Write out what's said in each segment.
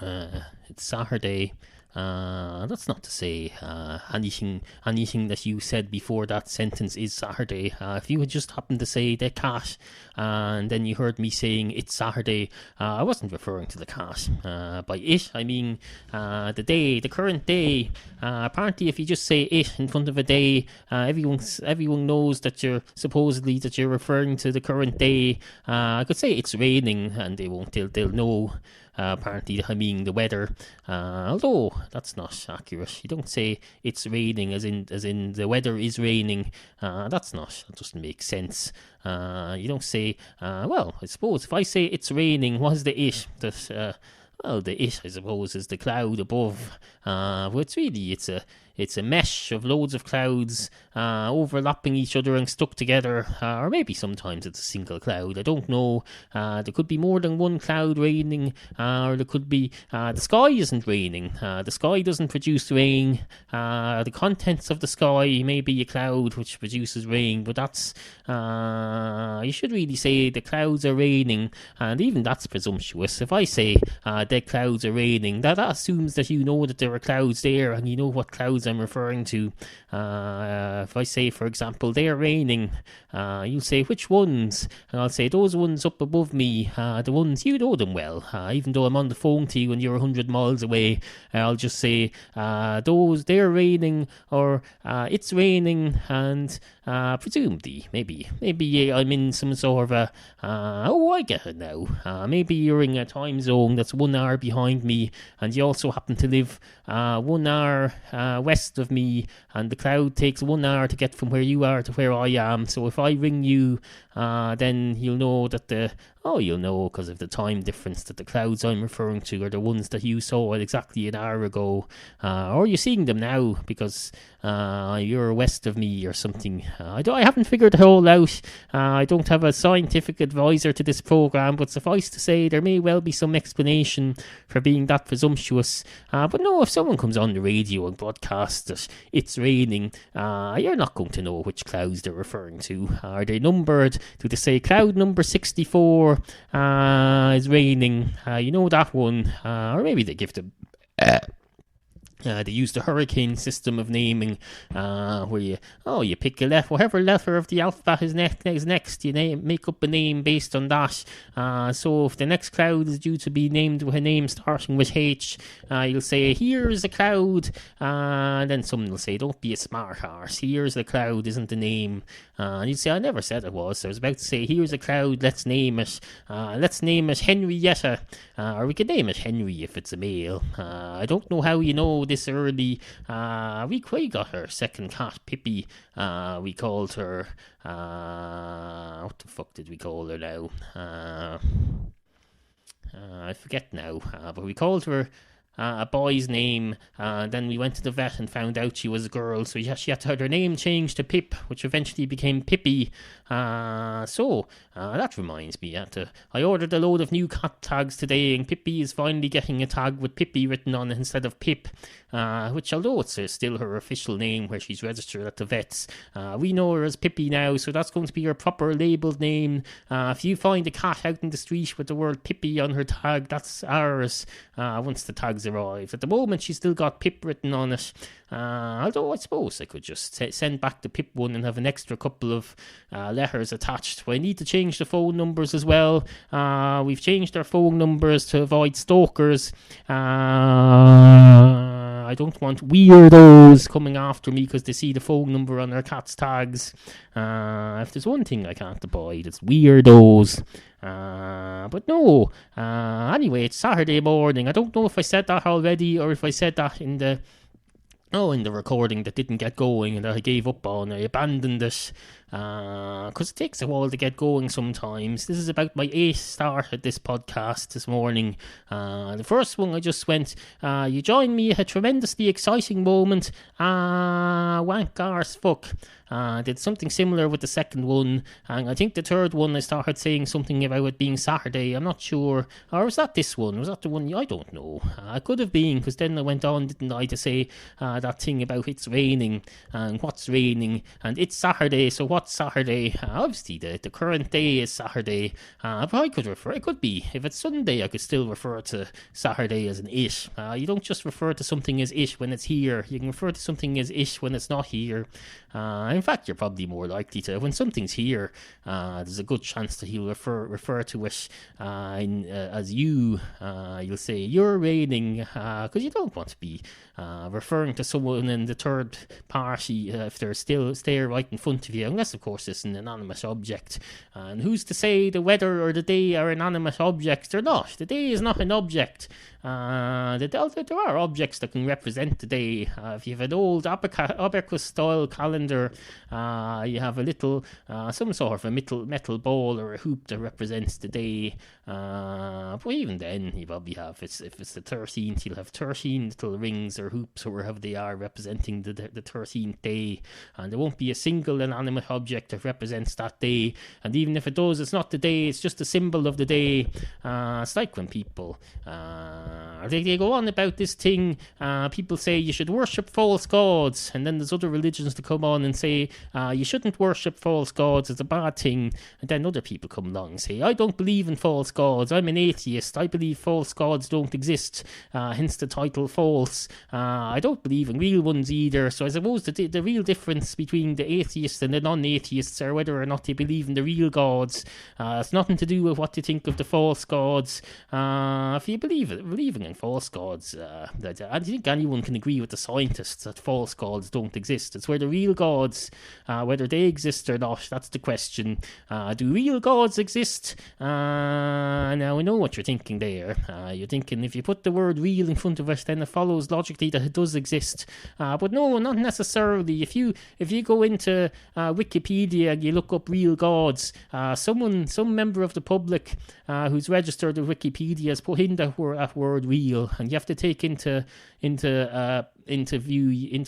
It's Saturday. That's not to say anything that you said before that sentence is Saturday. If you had just happened to say the cat, and then you heard me saying it's Saturday, I wasn't referring to the cat. By it, I mean the day, the current day. Apparently, if you just say it in front of a day, everyone knows that you're referring to the current day. I could say it's raining, and they'll know. Apparently, I mean the weather. Although that's not accurate. You don't say it's raining as in the weather is raining. That doesn't make sense. You don't say. Well, I suppose if I say it's raining, what's the it? The it, I suppose, is the cloud above. But it's a mesh of loads of clouds overlapping each other and stuck together, or maybe sometimes it's a single cloud. I don't know. There could be more than one cloud raining, or there could be the sky isn't raining. The sky doesn't produce rain. The contents of the sky may be a cloud which produces rain, but that's you should really say the clouds are raining, and even that's presumptuous. If I say the clouds are raining, that assumes that you know that there are clouds there and you know what clouds I'm referring to. If I say, for example, they're raining, you'll say which ones, and I'll say those ones up above me, the ones you know them well. Even though I'm on the phone to you and you're 100 miles away, I'll just say those, they're raining, or it's raining, and presumably maybe I'm in some sort of a I get it now. Maybe you're in a time zone that's 1 hour behind me, and you also happen to live 1 hour west of me, and the cloud takes 1 hour to get from where you are to where I am. So if I ring you, then you'll know that you'll know because of the time difference that the clouds I'm referring to are the ones that you saw exactly an hour ago, or you're seeing them now because you're west of me or something. I haven't figured it all out. I don't have a scientific advisor to this program, but suffice to say there may well be some explanation for being that presumptuous. But no, if someone comes on the radio and broadcasts that it's raining, you're not going to know which clouds they're referring to. Are they numbered? Do they say cloud number 64 is raining? You know that one. Or maybe they give them... they use the hurricane system of naming, where you pick whatever letter of the alphabet is next. You make up a name based on that. So if the next cloud is due to be named with a name starting with H, you'll say here's a cloud. Then someone will say, don't be a smart arse. Here's a cloud isn't the name. And you'd say, I never said it was. I was about to say, here's a cloud. Let's name it. Let's name it Henrietta, or we could name it Henry if it's a male. I don't know how you know this early. We got her second cat, Pippi. We called her, what the fuck did we call her now? I forget now, but we called her a boy's name. Then we went to the vet and found out she was a girl, so she had to have her name changed to Pip, which eventually became Pippi. So that reminds me, I ordered a load of new cat tags today, and Pippi is finally getting a tag with Pippi written on it instead of Pip, which, although it's still her official name where she's registered at the vets, we know her as Pippi now, so that's going to be her proper labelled name. If you find a cat out in the street with the word Pippi on her tag, that's ours once the tags arrive. At the moment, she's still got Pip written on it. Although I suppose I could just send back the Pip one and have an extra couple of letters attached. But I need to change the phone numbers as well. We've changed our phone numbers to avoid stalkers. I don't want weirdos coming after me because they see the phone number on their cat's tags. If there's one thing I can't avoid, it's weirdos. But no. Anyway, it's Saturday morning. I don't know if I said that already or if I said that in the recording that didn't get going and that I gave up on. I abandoned it because it takes a while to get going sometimes. This is about my 8th start at this podcast this morning. The first one I just went, you joined me at a tremendously exciting moment. Wank arse fuck. Did something similar with the second one, and I think the third one I started saying something about it being Saturday. I'm not sure. Or was that this one? Was that the one? I don't know. I could have been, because then I went on, didn't I, to say that thing about it's raining and what's raining and it's Saturday, so what's Saturday? Obviously the current day is Saturday, but it could be, if it's Sunday, I could still refer to Saturday as an it. You don't just refer to something as it when it's here, you can refer to something as it when it's not here. In fact, you're probably more likely to, when something's here, there's a good chance that he'll refer to it as you. You'll say you're raining, because you don't want to be referring to someone in the third party if they're still right in front of you, unless of course it's an inanimate object. And who's to say the weather or the day are inanimate objects? They're not. The day is not an object. There are objects that can represent the day. If you have an old abacus style calendar, you have a little some sort of a metal ball or a hoop that represents the day. But even then, you probably have, if it's the 13th, you'll have 13 little rings or hoops or wherever they are representing the 13th day, and there won't be a single inanimate object that represents that day. And even if it does, it's not the day, it's just a symbol of the day. It's like when people they go on about this thing, people say you should worship false gods, and then there's other religions that come on and say you shouldn't worship false gods, it's a bad thing. And then other people come along and say, I don't believe in false gods, I'm an atheist, I believe false gods don't exist, hence the title false. I don't believe in real ones either. So I suppose the real difference between the atheists and the non-atheists are whether or not they believe in the real gods. It's nothing to do with what they think of the false gods. If you believing in false gods, I think anyone can agree with the scientists that false gods don't exist. It's where the real gods, whether they exist or not, that's the question. Do real gods exist? Now I know what you're thinking there. You're thinking if you put the word real in front of it, then it follows logically that it does exist. But no, not necessarily. If you go into Wikipedia and you look up real gods, some member of the public who's registered with Wikipedia has put in that word real, and you have to take into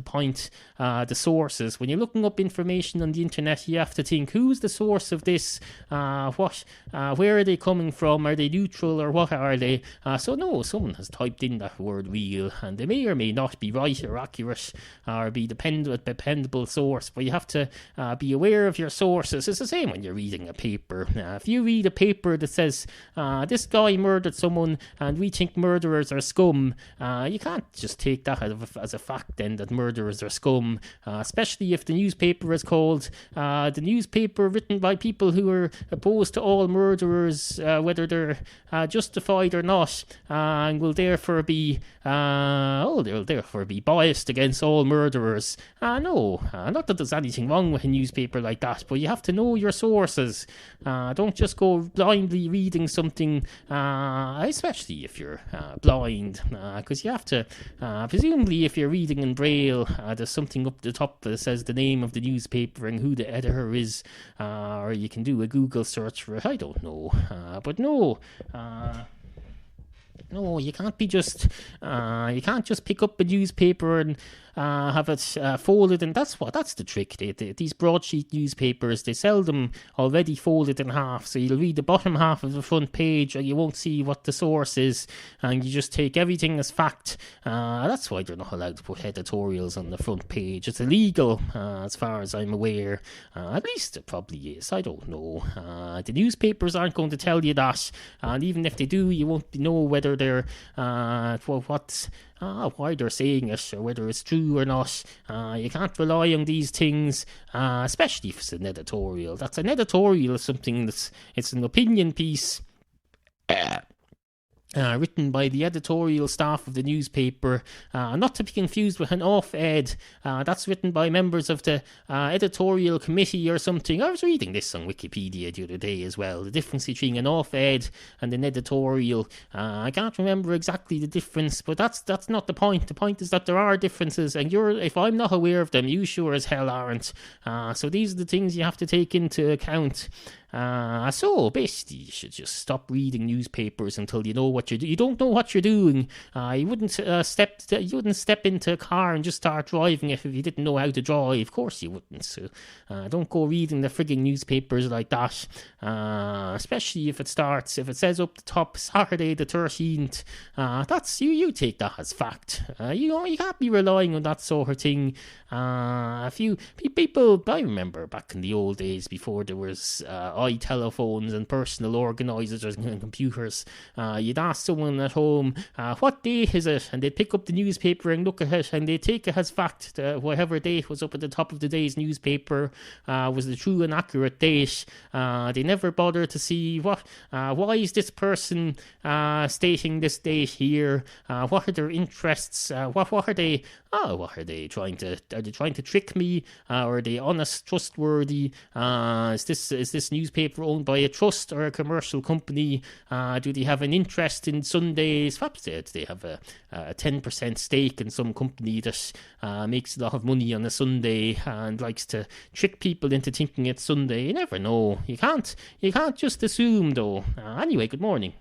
point the sources. When you're looking up information on the internet, you have to think, who's the source of this? Where are they coming from? Are they neutral or what are they? So no, someone has typed in that word real, and they may or may not be right or accurate or be dependable source, but you have to be aware of your sources. It's the same when you're reading a paper. If you read a paper that says this guy murdered someone and we think murderers are scum, you can't just take that as a fact then that murderers are scum, especially if the newspaper is called the newspaper written by people who are opposed to all murderers, whether they're justified or not, and will therefore be they'll therefore be biased against all murderers. No, not that there's anything wrong with a newspaper like that, but you have to know your sources. Don't just go blindly reading something, especially if you're blind, because you have to, presumably if you're reading in Braille, there's something up the top that says the name of the newspaper and who the editor is, or you can do a Google search for it. I don't know, but no, you can't be just you can't just pick up a newspaper and have it folded, and that's the trick. These broadsheet newspapers, they sell them already folded in half, so you'll read the bottom half of the front page and you won't see what the source is, and you just take everything as fact. That's why they're not allowed to put editorials on the front page. It's illegal, as far as I'm aware. At least it probably is, I don't know. The newspapers aren't going to tell you that, and even if they do, you won't know whether they're why they're saying it or whether it's true or not. You can't rely on these things, especially if it's an editorial. That's an editorial, something it's an opinion piece written by the editorial staff of the newspaper, not to be confused with an op-ed. That's written by members of the editorial committee or something. I was reading this on Wikipedia the other day as well, the difference between an op-ed and an editorial. I can't remember exactly the difference, but that's not the point. The point is that there are differences, and if I'm not aware of them, you sure as hell aren't. So these are the things you have to take into account. So basically, you should just stop reading newspapers until you know what you do. You don't know what you're doing. You wouldn't step into a car and just start driving if you didn't know how to drive. Of course you wouldn't. So don't go reading the frigging newspapers like that. Especially if it says up the top Saturday the 13th. That's you take that as fact. You can't be relying on that sort of thing. A few people, I remember back in the old days before there was telephones and personal organisers and computers, you'd ask someone at home, what date is it? And they'd pick up the newspaper and look at it, and they'd take it as fact. Whatever date was up at the top of the day's newspaper was the true and accurate date. They never bothered to see why is this person stating this date here? What are their interests? What are they? What are they trying to? Are they trying to trick me? Are they honest, trustworthy? Is this newspaper owned by a trust or a commercial company? Do they have an interest in Sundays? Perhaps they have a 10% stake in some company that makes a lot of money on a Sunday and likes to trick people into thinking it's Sunday. You never know. You can't just assume though. Anyway, good morning.